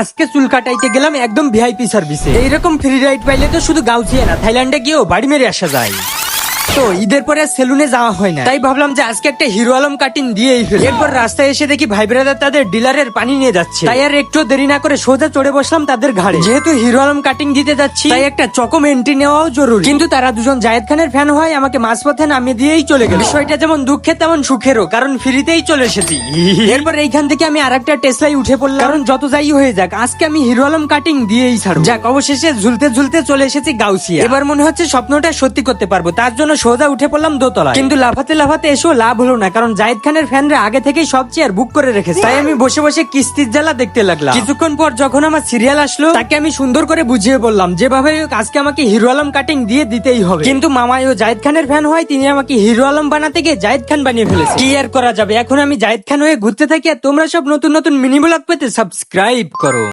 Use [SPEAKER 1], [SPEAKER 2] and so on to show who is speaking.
[SPEAKER 1] আজকে চুল কাটাইতে গেলাম একদম ভিআইপি সার্ভিসে। এইরকম ফ্রি রাইড পাইলে তো শুধু গাউছিয়া না, থাইল্যান্ডে গিয়েও বাড়ি মেরে আসা যায়। তো ঈদের পরে সেলুনে যাওয়া হয় না, তাই ভাবলাম যে আজকে একটা হিরো আলম কাটিং দিয়েই ফেলি। এরপর রাস্তায় এসে দেখি ভাই ব্রাদার তাদের ডিলারের পানি নিয়ে যাচ্ছে, তাই আর একটু দেরি না করে সোজা চড়ে বসলাম তাদের ঘাড়ে। যেহেতু হিরো আলম কাটিং দিতে যাচ্ছি, তাই একটা চকম এন্ট্রি নেওয়াও জরুরি। কিন্তু তারা দুজন জায়েদ খানের ফ্যান হয়, আমাকে মাঝপথে নামিয়ে দিয়েই চলে গেল। বিষয়টা যেমন দুঃখের তেমন সুখেরও, কারণ ফ্রিতেই চলে এসেছি। এরপর এইখান থেকে আমি আরেকটা টেসলাই উঠে পড়লাম, কারণ যত যাই হয়ে যাক আজকে আমি হিরো আলম কাটিং দিয়েই ছাড়ব। যাক, অবশেষে ঝুলতে ঝুলতে চলে এসেছি গাউসিয়া। এবার মনে হচ্ছে স্বপ্নটা সত্যি করতে পারবো, তার জন্য সোজা উঠে পড়লাম দোতলা। কিন্তু লাফাতে লাফাতে এসেও লাভ হলো না, কারণ জায়েদ খানের ফ্যানরা আগে থেকেই সব চেয়ার বুক করে রেখেছে। তাই আমি বসে বসে কিস্তির জ্বালা দেখতে লাগলাম। কিছুক্ষণ পর যখন আমার সিরিয়াল আসলো, তাকে আমি সুন্দর করে বুঝিয়ে বললাম যেভাবে হোক আজকে আমাকে হিরো আলম কাটিং দিয়ে দিতেই হবে। কিন্তু মামাইও জায়েদ খানের ফ্যান হয়, তিনি আমাকে হিরো আলম বানাতে গিয়ে জায়েদ খান বানিয়ে ফেলেছে। কি আর করা যাবে, এখন আমি জায়েদ খান হয়ে ঘুরতে থাকি। আর তোমরা সব নতুন নতুন মিনি ব্লগ পেতে সাবস্ক্রাইব করো।